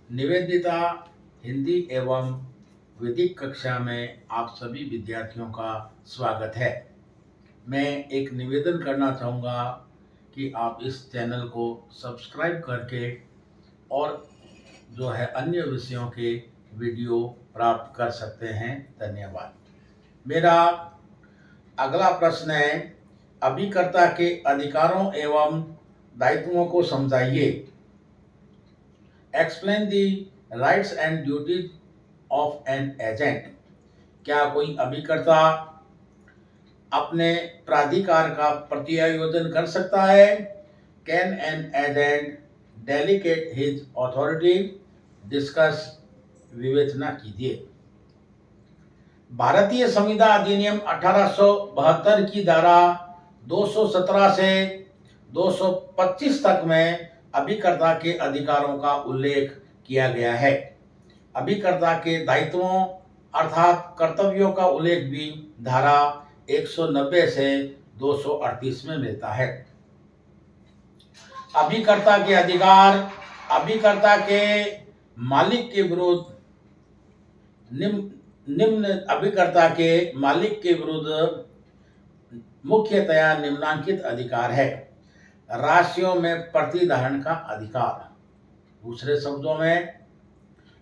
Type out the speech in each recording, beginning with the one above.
निवेदिता हिंदी एवं वैदिक कक्षा में आप सभी विद्यार्थियों का स्वागत है। मैं एक निवेदन करना चाहूँगा कि आप इस चैनल को सब्सक्राइब करके और जो है अन्य विषयों के वीडियो प्राप्त कर सकते हैं। धन्यवाद। मेरा अगला प्रश्न है, अभिकर्ता के अधिकारों एवं दायित्वों को समझाइए। Explain the rights and duties of an agent. क्या कोई अभिकर्ता अपने प्राधिकार का प्रत्यायोजन कर सकता है? Can an agent delegate his authority? Discuss, विवेचना कीजिए। भारतीय संविदा अधिनियम 1872 की धारा 217 से 225 तक में अभिकर्ता के अधिकारों का उल्लेख किया गया है। अभिकर्ता के दायित्वों अर्थात कर्तव्यों का उल्लेख भी धारा 190 से 238 में मिलता है। अभिकर्ता के अधिकार अभिकर्ता के मालिक के विरुद्ध निम्न अभिकर्ता के मालिक के विरुद्ध मुख्यतया निम्नांकित अधिकार है। राशियों में प्रतिधारण का अधिकार। दूसरे शब्दों में,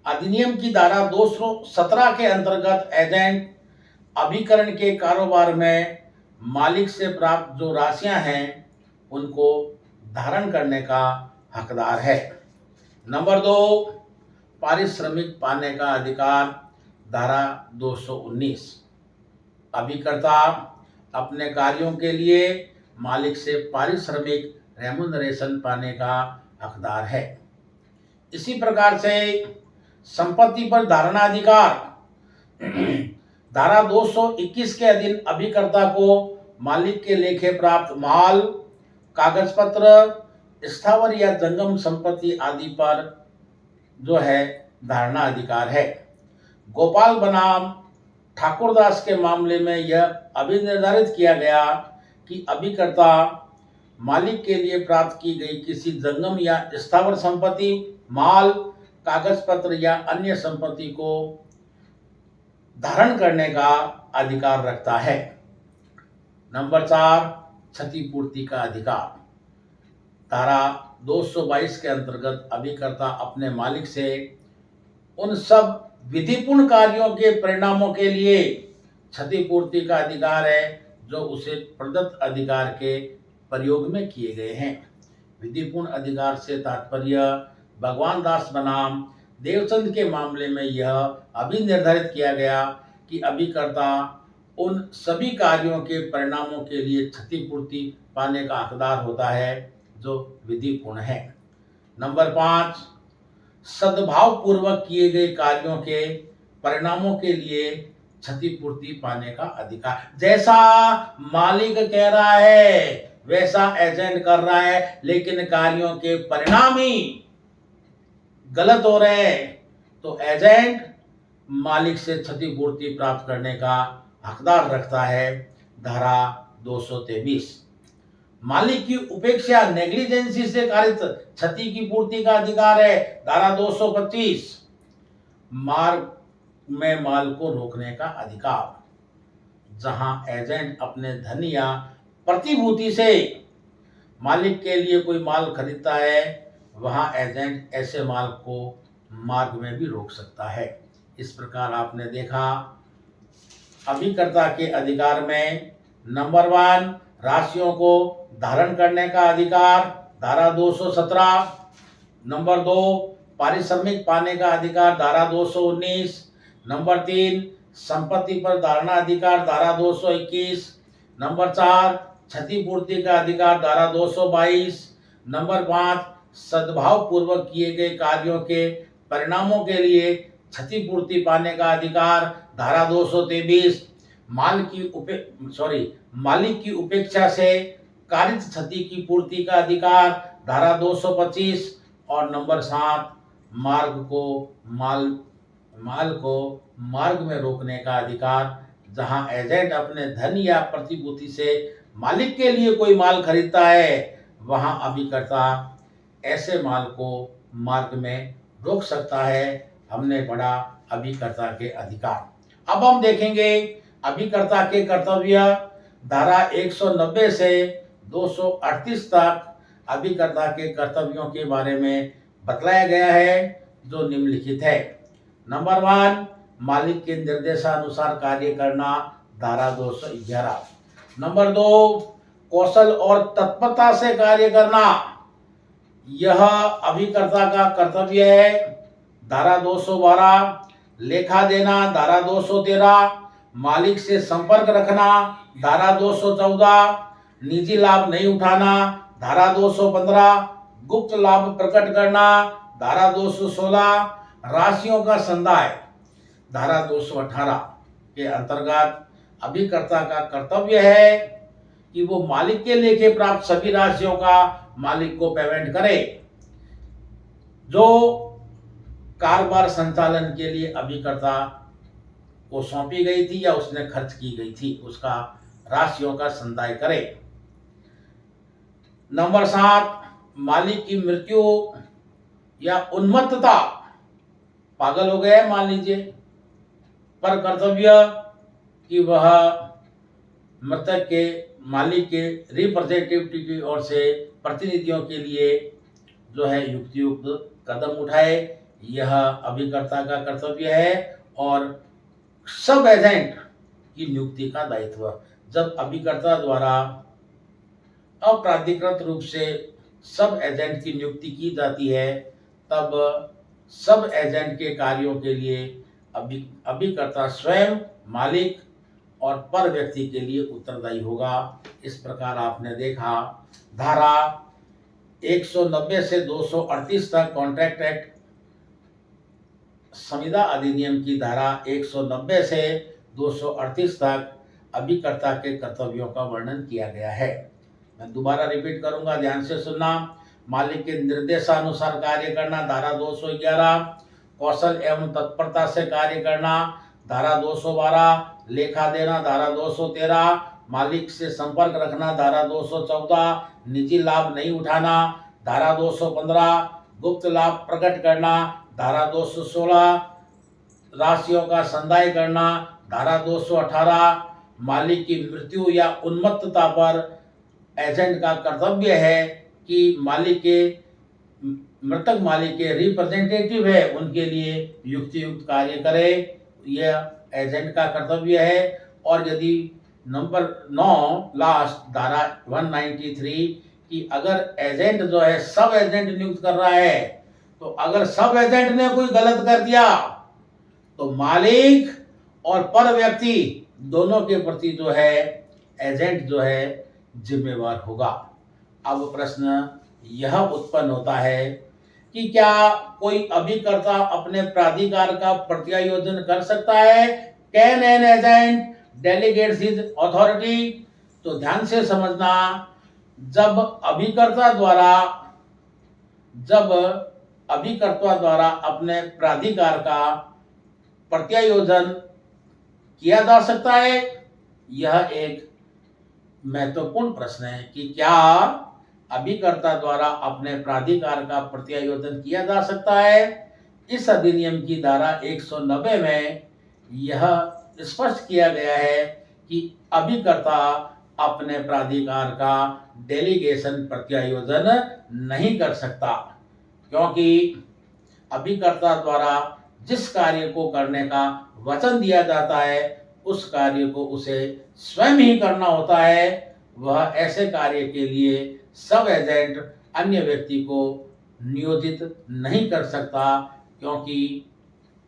अधिनियम की धारा 217 के अंतर्गत एजेंट अभिकरण के कारोबार में मालिक से प्राप्त जो राशियां हैं उनको धारण करने का हकदार है। नंबर 2, पारिश्रमिक पाने का अधिकार। धारा 219, अभिकर्ता अपने कार्यों के लिए मालिक से पारिश्रमिक रेमुनरेशन पाने का हकदार है। इसी प्रकार से संपत्ति पर धारणाधिकार। धारा 221 के अधीन अभिकर्ता को मालिक के लेखे प्राप्त माल, कागज पत्र, स्थावर या जंगम संपत्ति आदि पर जो है धारणा अधिकार है। गोपाल बनाम ठाकुरदास के मामले में यह अभिनिर्धारित किया गया कि अभिकर्ता मालिक के लिए प्राप्त की गई किसी जंगम या स्थावर संपत्ति, माल, कागज पत्र या अन्य संपत्ति को धारण करने का अधिकार रखता है। नंबर 4, क्षतिपूर्ति का अधिकार। धारा 222 के अंतर्गत अभिकर्ता अपने मालिक से उन सब विधिपूर्ण कार्यों के परिणामों के लिए क्षतिपूर्ति का अधिकार है जो उसे प्रदत्त अधिकार के प्रयोग में किए गए हैं। विधिपूर्ण अधिकार से तात्पर्य भगवान दास बनाम देवचंद के मामले में यह अभिनिर्धारित किया गया कि अभिकर्ता उन सभी कार्यों के परिणामों के लिए क्षतिपूर्ति पाने का हकदार होता है जो विधिपूर्ण है। नंबर 5, सद्भाव पूर्वक किए गए कार्यों के परिणामों के लिए क्षतिपूर्ति पाने का अधिकार। जैसा मालिक कह रहा है वैसा एजेंट कर रहा है, लेकिन कार्यों के परिणाम ही गलत हो रहे हैं तो एजेंट मालिक से क्षतिपूर्ति प्राप्त करने का हकदार रखता है। धारा 223, मालिक की उपेक्षा नेग्लिजेंसी से कारित क्षति की पूर्ति का अधिकार है। धारा 225, मार्ग में माल को रोकने का अधिकार। जहां एजेंट अपने धन या प्रतिभूति से मालिक के लिए कोई माल खरीदता है वहां एजेंट ऐसे माल को मार्ग में भी रोक सकता है। इस प्रकार आपने देखा अभिकर्ता के अधिकार में नंबर 1, राशियों को धारण करने का अधिकार। धारा 217। नंबर 2, पारिश्रमिक पाने का अधिकार। धारा 219। नंबर 3, संपत्ति पर धारणा अधिकार। धारा 221। नंबर 4, क्षतिपूर्ति का अधिकार। धारा 222। नंबर 5, सद्भाव पूर्वक किए गए कार्यों के परिणामों के लिए क्षतिपूर्ति पाने का अधिकार। धारा 223, मालिक की उपेक्षा से कारित क्षति की पूर्ति का अधिकार। धारा 225। और नंबर 7, माल को मार्ग में रोकने का अधिकार। जहां एजेंट अपने धन या प्रतिभूति से मालिक के लिए कोई माल खरीदता है वहां अभिकर्ता ऐसे माल को मार्ग में रोक सकता है। हमने पढ़ा अभिकर्ता के अधिकार। अब हम देखेंगे अभिकर्ता के कर्तव्य। धारा 190 से 238 तक अभिकर्ता के कर्तव्यों के बारे में बतलाया गया है, जो निम्नलिखित है। नंबर 1, मालिक के निर्देशानुसार कार्य करना, धारा 211। नंबर 2, कौशल और तत्परता से कार्य करना, यह अभिकर्ता का कर्तव्य है, धारा 212। लेखा देना, धारा 213। मालिक से संपर्क रखना, धारा 214। निजी लाभ नहीं उठाना, धारा 215। गुप्त लाभ प्रकट करना, धारा 216। राशियों का संदाय, धारा 218 के अंतर्गत अभिकर्ता का कर्तव्य है कि वो मालिक के लेखे प्राप्त सभी राशियों का मालिक को पेमेंट करे, जो कारोबार संचालन के लिए अभिकर्ता को सौंपी गई थी या उसने खर्च की गई थी, उसका राशियों का संदाय करे। नंबर 7, मालिक की मृत्यु या उन्मत्तता, पागल हो गया है मान लीजिए, पर कर्तव्य कि वह मृतक के मालिक के रिप्रेजेंटेटिव की ओर से प्रतिनिधियों के लिए जो है युक्तियुक्त कदम उठाए, यह अभिकर्ता का कर्तव्य है। और सब एजेंट की नियुक्ति का दायित्व, जब अभिकर्ता द्वारा अपराधिकृत रूप से सब एजेंट की नियुक्ति की जाती है, तब सब एजेंट के कार्यों के लिए अभिकर्ता स्वयं मालिक और पर व्यक्ति के लिए उत्तरदायी होगा। इस प्रकार आपने देखा धारा 190 से 238 तक कॉन्ट्रैक्ट एक्ट संविदा अधिनियम की धारा 190 से 238 तक अभिकर्ता के कर्तव्यों का वर्णन किया गया है। मैं दोबारा रिपीट करूंगा, ध्यान से सुनना। मालिक के निर्देशानुसार कार्य करना, धारा 211। कौशल एवं तत्परता से कार्य करना, धारा 212। लेखा देना, धारा 213। मालिक से संपर्क रखना, धारा 214। निजी लाभ नहीं उठाना, धारा 215। गुप्त लाभ प्रकट करना, धारा 216। राशियों का संदाय करना, धारा 218। मालिक की मृत्यु या उन्मत्तता पर एजेंट का कर्तव्य है कि मालिक के मृतक मालिक के रिप्रेजेंटेटिव है उनके लिए युक्तियुक्त कार्य करे, यह एजेंट का कर्तव्य है। और यदि नंबर 9 लास्ट धारा 193 कि अगर एजेंट जो है सब एजेंट नियुक्त कर रहा है, तो अगर सब एजेंट ने कोई गलत कर दिया तो मालिक और पर व्यक्ति दोनों के प्रति जो है एजेंट जो है जिम्मेवार होगा। अब प्रश्न यह उत्पन्न होता है कि क्या कोई अभिकर्ता अपने प्राधिकार का प्रत्यायोजन कर सकता है? Can an agent delegates his authority? तो ध्यान से समझना, जब अभिकर्ता द्वारा अपने प्राधिकार का प्रत्यायोजन किया जा सकता है, यह एक महत्वपूर्ण प्रश्न है कि क्या अभिकर्ता द्वारा अपने प्राधिकार का प्रत्यायोजन किया जा सकता है। इस अधिनियम की धारा 190 में यह स्पष्ट किया गया है कि अभिकर्ता अपने प्राधिकार का डेलीगेशन प्रत्यायोजन नहीं कर सकता, क्योंकि अभिकर्ता द्वारा जिस कार्य को करने का वचन दिया जाता है उस कार्य को उसे स्वयं ही करना होता है। वह ऐसे कार्य के लिए सब एजेंट अन्य व्यक्ति को नियोजित नहीं कर सकता, क्योंकि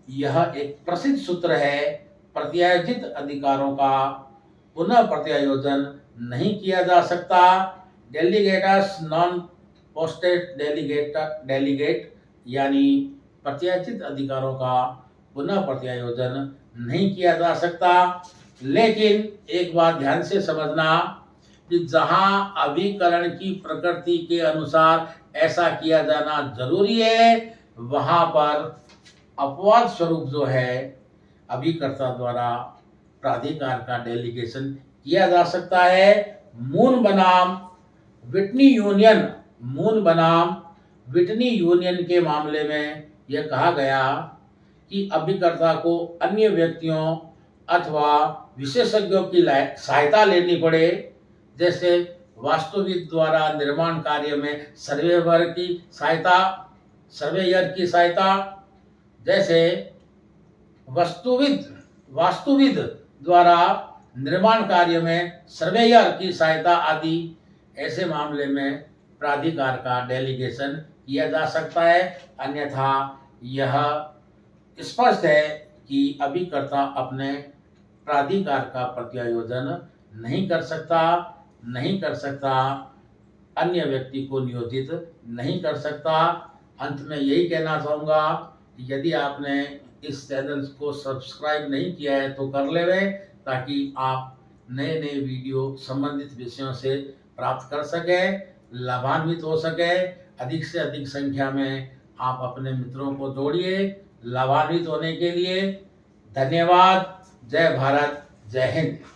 यह एक प्रसिद्ध सूत्र है, प्रत्यायोजित अधिकारों का पुनः प्रत्यायोजन नहीं किया जा सकता। डेलीगेटर्स नॉन पोस्टेड डेलीगेट यानी प्रत्यायोजित अधिकारों का पुनः प्रत्यायोजन नहीं किया जा सकता। लेकिन एक बात ध्यान से समझना कि जहां अभिकरण की प्रकृति के अनुसार ऐसा किया जाना जरूरी है, वहां पर अपवाद स्वरूप जो है अभिकर्ता द्वारा प्राधिकार का डेलीगेशन किया जा सकता है। मून बनाम विटनी यूनियन के मामले में यह कहा गया कि अभिकर्ता को अन्य व्यक्तियों अथवा विशेषज्ञों की सहायता लेनी पड़े, जैसे वास्तुविद द्वारा निर्माण कार्य में सर्वेयर की सहायता, जैसे वास्तुविद द्वारा निर्माण कार्य में सर्वेयर की सहायता आदि। ऐसे मामले में प्राधिकार का डेलीगेशन किया जा सकता है। अन्यथा यह स्पष्ट है कि अभिकर्ता अपने प्राधिकार का प्रत्यायोजन नहीं कर सकता, अन्य व्यक्ति को नियोजित नहीं कर सकता। अंत में यही कहना चाहूँगा, यदि आपने इस चैनल को सब्सक्राइब नहीं किया है तो कर लेवें, ताकि आप नए नए वीडियो संबंधित विषयों से प्राप्त कर सकें, लाभान्वित हो सकें। अधिक से अधिक संख्या में आप अपने मित्रों को जोड़िए लाभान्वित होने के लिए। धन्यवाद। जय भारत, जय हिंद।